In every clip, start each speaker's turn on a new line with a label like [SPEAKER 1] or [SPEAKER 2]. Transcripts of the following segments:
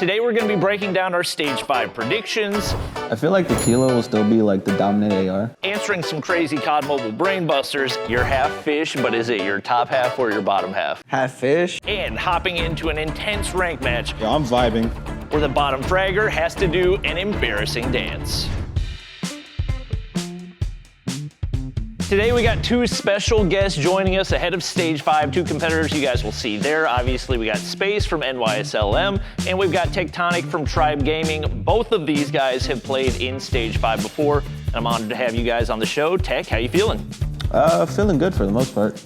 [SPEAKER 1] Today we're going to be breaking down our Stage 5 predictions.
[SPEAKER 2] I feel like the Kilo will still be like the dominant AR.
[SPEAKER 1] Answering some crazy COD Mobile brain busters. You're half fish, but is it your top half or your bottom half?
[SPEAKER 3] Half fish.
[SPEAKER 1] And hopping into an intense rank match.
[SPEAKER 2] Yeah, I'm vibing.
[SPEAKER 1] Where the bottom fragger has to do an embarrassing dance. Today we got two special guests joining us ahead of Stage 5, two competitors you guys will see there. Obviously we got Space from NYSLM and we've got Tectonic from Tribe Gaming. Both of these guys have played in Stage 5 before, and I'm honored to have you guys on the show. Tech, how you feeling?
[SPEAKER 2] Feeling good for the most part.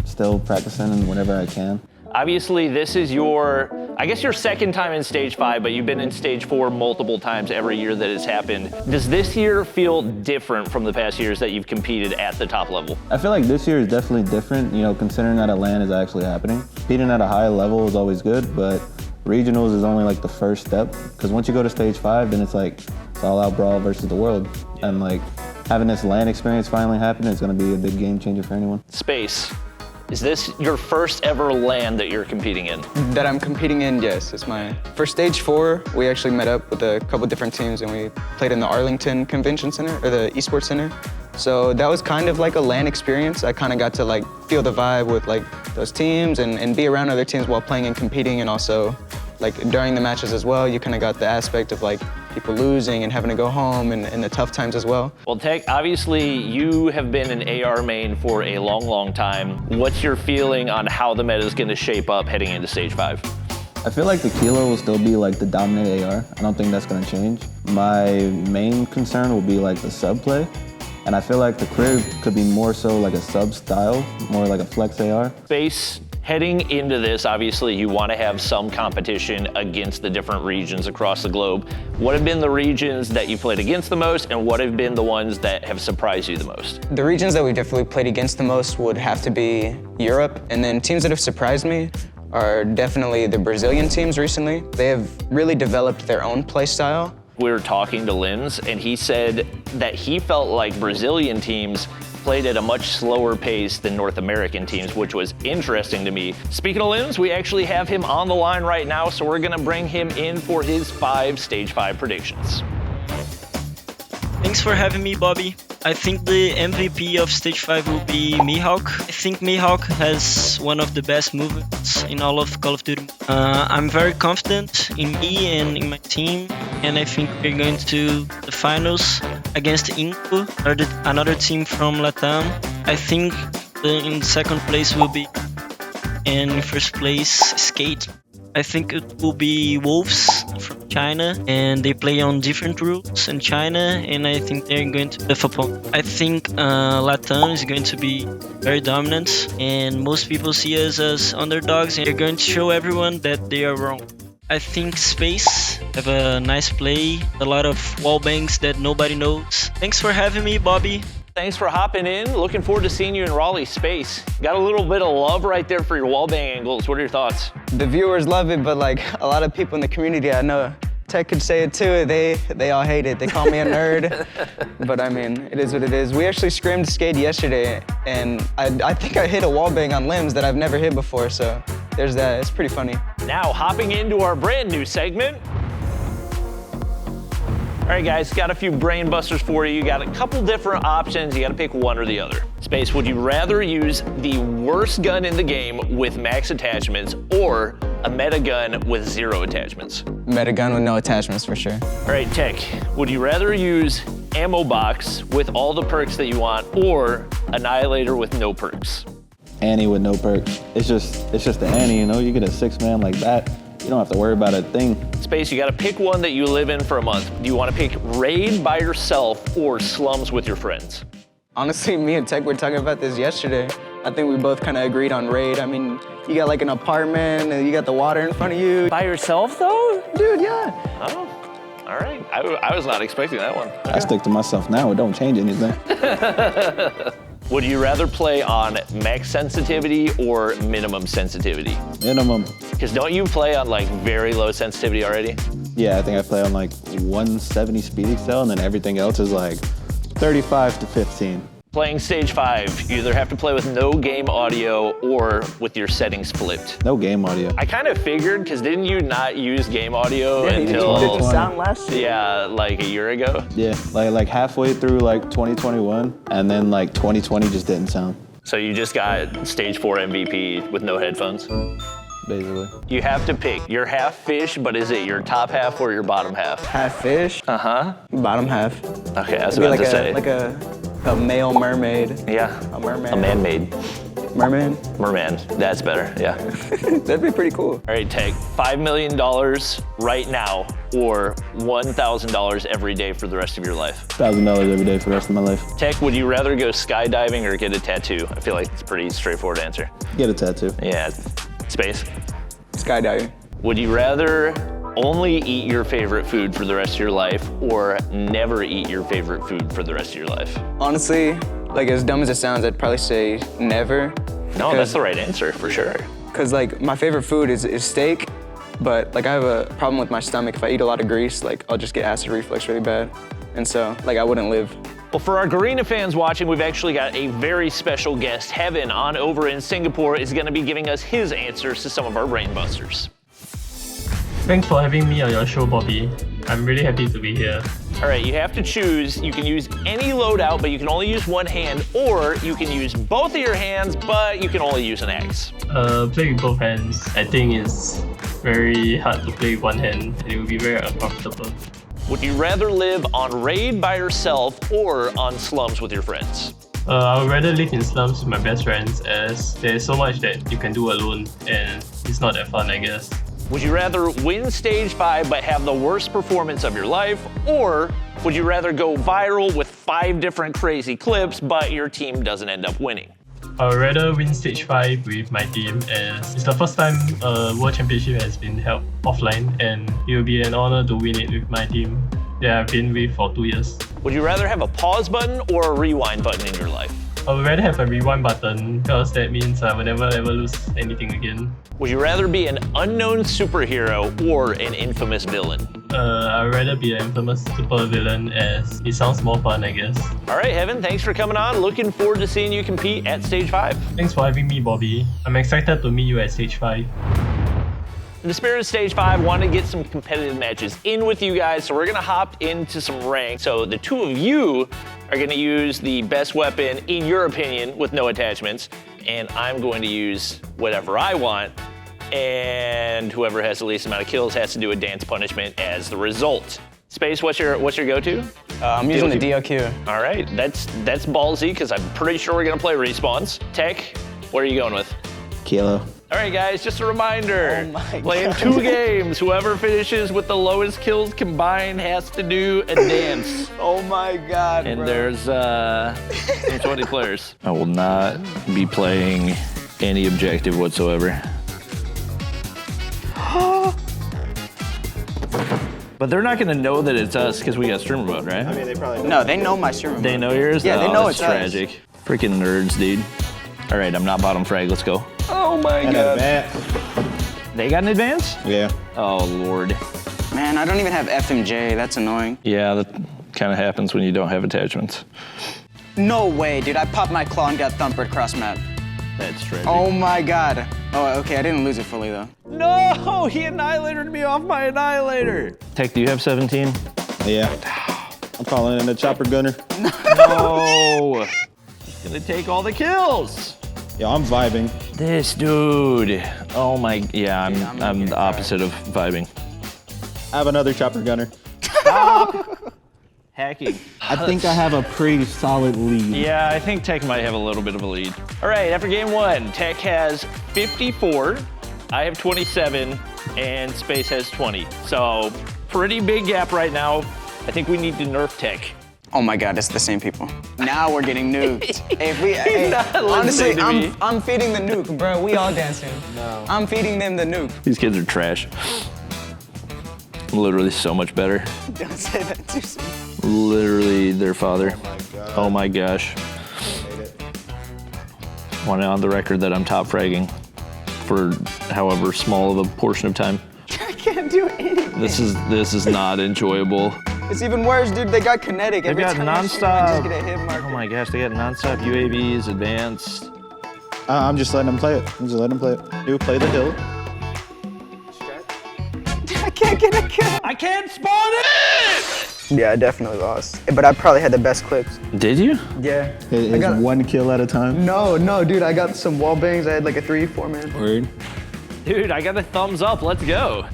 [SPEAKER 2] Still practicing whenever I can.
[SPEAKER 1] Obviously, this is your, I guess your second time in Stage 5, but you've been in Stage 4 multiple times every year that it's happened. Does this year feel different from the past years that you've competed at the top level?
[SPEAKER 2] I feel like this year is definitely different, you know, considering that a LAN is actually happening. Competing at a high level is always good, but regionals is only like the first step. Because once you go to Stage 5, then it's like, it's all out brawl versus the world. Yeah. And like, having this LAN experience finally happen is gonna be a big game changer for anyone.
[SPEAKER 1] Space. Is this your first ever LAN that you're competing in?
[SPEAKER 3] That I'm competing in, yes. It's for Stage 4, we actually met up with a couple different teams and we played in the Arlington Convention Center, or the Esports Center. So that was kind of like a LAN experience. I kind of got to like feel the vibe with like those teams and be around other teams while playing and competing, and also like during the matches as well, you kind of got the aspect of like people losing and having to go home and the tough times as well.
[SPEAKER 1] Well, Tech, obviously you have been an AR main for a long, long time. What's your feeling on how the meta is going to shape up heading into Stage 5?
[SPEAKER 2] I feel like the Kilo will still be like the dominant AR. I don't think that's going to change. My main concern will be like the sub play. And I feel like the Crib could be more so like a sub style, more like a flex AR.
[SPEAKER 1] Space. Heading into this, obviously you want to have some competition against the different regions across the globe. What have been the regions that you played against the most, and what have been the ones that have surprised you the most?
[SPEAKER 3] The regions that we've definitely played against the most would have to be Europe, and then teams that have surprised me are definitely the Brazilian teams recently. They have really developed their own play style.
[SPEAKER 1] We were talking to Limbs, and he said that he felt like Brazilian teams played at a much slower pace than North American teams, which was interesting to me. Speaking of Limbs, we actually have him on the line right now, so we're gonna bring him in for his 5 Stage 5 predictions.
[SPEAKER 4] Thanks for having me, Bobby. I think the MVP of Stage 5 will be Mihawk. I think Mihawk has one of the best movements in all of Call of Duty. I'm very confident in me and in my team, and I think we're going to the finals against Inco, another team from Latam. I think in second place will be, and in first place, Skate. I think it will be Wolves from China, and they play on different rules in China, and I think they're going to be opponent. I think Latam is going to be very dominant, and most people see us as underdogs, and they're going to show everyone that they are wrong. I think Space have a nice play, a lot of wall bangs that nobody knows. Thanks for having me, Bobby.
[SPEAKER 1] Thanks for hopping in. Looking forward to seeing you in Raleigh. Space. Got a little bit of love right there for your wallbang angles. What are your thoughts?
[SPEAKER 3] The viewers love it, but like a lot of people in the community, I know Tech could say it too, they all hate it. They call me a nerd, but I mean, it is what it is. We actually scrimmed Skate yesterday, and I think I hit a wallbang on Limbs that I've never hit before, so there's that. It's pretty funny.
[SPEAKER 1] Now, hopping into our brand new segment. All right, guys, got a few brain busters for you. You got a couple different options. You got to pick one or the other. Space, would you rather use the worst gun in the game with max attachments or a meta gun with 0 attachments?
[SPEAKER 3] Meta gun with no attachments, for sure.
[SPEAKER 1] All right, Tech, would you rather use ammo box with all the perks that you want or Annihilator with no perks?
[SPEAKER 2] Annie with no perks. It's just the Annie, you know? You get a 6-man like that, you don't have to worry about a thing.
[SPEAKER 1] Space, you gotta pick one that you live in for a month. Do you wanna pick Raid by yourself or Slums with your friends?
[SPEAKER 3] Honestly, me and Tech were talking about this yesterday. I think we both kind of agreed on Raid. I mean, you got like an apartment and you got the water in front of you.
[SPEAKER 1] By yourself though?
[SPEAKER 3] Dude, yeah.
[SPEAKER 1] Oh, all right. I was not expecting that one.
[SPEAKER 2] I stick to myself now, it don't change anything.
[SPEAKER 1] Would you rather play on max sensitivity or minimum sensitivity?
[SPEAKER 2] Minimum.
[SPEAKER 1] Because don't you play on like very low sensitivity already?
[SPEAKER 2] Yeah, I think I play on like 170 speed excel, and then everything else is like 35 to 15.
[SPEAKER 1] Playing stage 5, you either have to play with no game audio or with your settings flipped.
[SPEAKER 2] No game audio.
[SPEAKER 1] I kind of figured, because didn't you not use game audio until...
[SPEAKER 3] Did the sound last year?
[SPEAKER 1] Yeah, like a year ago.
[SPEAKER 2] Yeah, like halfway through like 2021, and then like 2020 just didn't sound,
[SPEAKER 1] So you just got stage 4 MVP with no headphones.
[SPEAKER 2] basically.
[SPEAKER 1] You have to pick. You're half fish, but is it your top half or your bottom half?
[SPEAKER 3] Half fish,
[SPEAKER 1] Uh-huh.
[SPEAKER 3] bottom half.
[SPEAKER 1] Okay, I was
[SPEAKER 3] Be
[SPEAKER 1] about
[SPEAKER 3] like
[SPEAKER 1] to say.
[SPEAKER 3] a male mermaid.
[SPEAKER 1] Yeah.
[SPEAKER 3] A merman.
[SPEAKER 1] A man-made.
[SPEAKER 3] Merman.
[SPEAKER 1] Merman. That's better, yeah.
[SPEAKER 3] That'd be pretty cool.
[SPEAKER 1] All right, Tech, $5 million right now or $1,000 every day for the rest of your life.
[SPEAKER 2] $1,000 every day for the rest of my life.
[SPEAKER 1] Tech, would you rather go skydiving or get a tattoo? I feel like it's a pretty straightforward answer.
[SPEAKER 2] Get a tattoo.
[SPEAKER 1] Yeah, Space.
[SPEAKER 3] Skydiving.
[SPEAKER 1] Would you rather only eat your favorite food for the rest of your life or never eat your favorite food for the rest of your life?
[SPEAKER 3] Honestly, like as dumb as it sounds, I'd probably say never.
[SPEAKER 1] No, that's the right answer for sure.
[SPEAKER 3] Cause like my favorite food is steak, but like I have a problem with my stomach. If I eat a lot of grease, like I'll just get acid reflux really bad. And so like I wouldn't live.
[SPEAKER 1] Well, for our Garena fans watching, we've actually got a very special guest. Heaven on over in Singapore is gonna be giving us his answers to some of our brain busters.
[SPEAKER 5] Thanks for having me on your show, Bobby. I'm really happy to be here.
[SPEAKER 1] All right, you have to choose. You can use any loadout, but you can only use one hand, or you can use both of your hands, but you can only use an axe.
[SPEAKER 5] Play with both hands. I think it's very hard to play with one hand, and it will be very uncomfortable.
[SPEAKER 1] Would you rather live on raid by yourself or on slums with your friends?
[SPEAKER 5] I would rather live in slums with my best friends, as there's so much that you can do alone, and it's not that fun, I guess.
[SPEAKER 1] Would you rather win stage 5 but have the worst performance of your life, or would you rather go viral with 5 different crazy clips but your team doesn't end up winning?
[SPEAKER 5] I would rather win stage 5 with my team, as it's the first time a World Championship has been held offline, and it will be an honor to win it with my team that I've been with for 2 years.
[SPEAKER 1] Would you rather have a pause button or a rewind button in your life?
[SPEAKER 5] I would rather have a rewind button, because that means I will never ever lose anything again.
[SPEAKER 1] Would you rather be an unknown superhero or an infamous villain?
[SPEAKER 5] I would rather be an infamous super villain, as it sounds more fun, I guess.
[SPEAKER 1] All right, Heaven, thanks for coming on. Looking forward to seeing you compete at stage 5.
[SPEAKER 5] Thanks for having me, Bobby. I'm excited to meet you at stage 5.
[SPEAKER 1] In the spirit of stage 5, wanted to get some competitive matches in with you guys, so we're gonna hop into some rank. So the two of you are gonna use the best weapon, in your opinion, with no attachments, and I'm going to use whatever I want, and whoever has the least amount of kills has to do a dance punishment as the result. Space, what's your go-to?
[SPEAKER 3] I'm using the DLQ.
[SPEAKER 1] All right, that's ballsy, because I'm pretty sure we're gonna play respawns. Tech, what are you going with?
[SPEAKER 2] Kilo.
[SPEAKER 1] All right, guys, just a reminder.
[SPEAKER 3] Oh my
[SPEAKER 1] Playing
[SPEAKER 3] God.
[SPEAKER 1] 2 games. Whoever finishes with the lowest kills combined has to do a dance.
[SPEAKER 3] Oh my God,
[SPEAKER 1] And
[SPEAKER 3] bro.
[SPEAKER 1] there's 20 players. I will not be playing any objective whatsoever. But they're not gonna know that it's us because we got streamer mode, right?
[SPEAKER 3] No, they know my streamer.
[SPEAKER 1] They know yours?
[SPEAKER 3] Yeah, they
[SPEAKER 1] Oh,
[SPEAKER 3] know
[SPEAKER 1] that's
[SPEAKER 3] it's us.
[SPEAKER 1] tragic. Freaking nerds, dude. All right, I'm not bottom frag. Let's go.
[SPEAKER 3] Oh my
[SPEAKER 2] And
[SPEAKER 3] God.
[SPEAKER 1] They got an advance?
[SPEAKER 2] Yeah.
[SPEAKER 1] Oh, Lord.
[SPEAKER 3] Man, I don't even have FMJ. That's annoying.
[SPEAKER 1] Yeah, that kind of happens when you don't have attachments.
[SPEAKER 3] No way, dude. I popped my claw and got thumpered cross map.
[SPEAKER 1] That's tragic.
[SPEAKER 3] Oh my God. Oh, okay. I didn't lose it fully though.
[SPEAKER 1] No, he annihilated me off my annihilator. Tech, do you have 17?
[SPEAKER 2] Yeah. I'm calling in a chopper gunner.
[SPEAKER 1] No. He's gonna take all the kills.
[SPEAKER 2] Yo, I'm vibing.
[SPEAKER 1] This dude. Oh my, yeah,
[SPEAKER 3] I'm
[SPEAKER 1] I'm
[SPEAKER 3] gonna
[SPEAKER 1] the
[SPEAKER 3] get
[SPEAKER 1] opposite of vibing.
[SPEAKER 2] I have another chopper gunner.
[SPEAKER 1] Hacking.
[SPEAKER 2] I think I have a pretty solid lead.
[SPEAKER 1] Yeah, I think Tech might have a little bit of a lead. All right, after game 1, Tech has 54, I have 27, and Space has 20. So pretty big gap right now. I think we need to nerf Tech.
[SPEAKER 3] Oh my God, it's the same people. Now we're getting nuked. Hey,
[SPEAKER 1] not
[SPEAKER 3] honestly,
[SPEAKER 1] listening to me.
[SPEAKER 3] I'm feeding the nuke, bro. We all dancing. No. I'm feeding them the nuke.
[SPEAKER 1] These kids are trash. I'm literally so much better.
[SPEAKER 3] Don't say that too soon.
[SPEAKER 1] Literally their father. Oh my gosh. Want it on the record that I'm top fragging for however small of a portion of time.
[SPEAKER 3] I can't do anything.
[SPEAKER 1] This is not enjoyable.
[SPEAKER 3] It's even worse, dude. They got kinetic.
[SPEAKER 1] They've
[SPEAKER 3] Every
[SPEAKER 1] got
[SPEAKER 3] time I shoot, I just
[SPEAKER 1] nonstop.
[SPEAKER 3] get a hit marker.
[SPEAKER 1] Oh my gosh, they got nonstop UAVs, advanced.
[SPEAKER 2] I'm just letting them play it. I'm just letting them play it. Do play the hill.
[SPEAKER 3] I can't get a kill.
[SPEAKER 1] I can't spawn it!
[SPEAKER 3] Yeah, I definitely lost. But I probably had the best clips.
[SPEAKER 1] Did you?
[SPEAKER 3] Yeah.
[SPEAKER 2] It's
[SPEAKER 3] got-
[SPEAKER 2] one kill at a time.
[SPEAKER 3] No, dude. I got some wall bangs. I had like a 3-4 man.
[SPEAKER 2] Word.
[SPEAKER 1] Dude, I got a thumbs up. Let's go.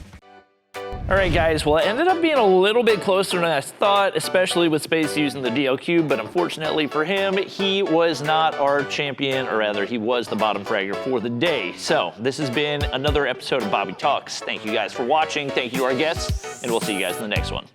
[SPEAKER 1] All right, guys. Well, it ended up being a little bit closer than I thought, especially with Space using the DL cube. But unfortunately for him, he was not our champion, or rather, he was the bottom fragger for the day. So this has been another episode of Bobby Talks. Thank you guys for watching. Thank you to our guests, and we'll see you guys in the next one.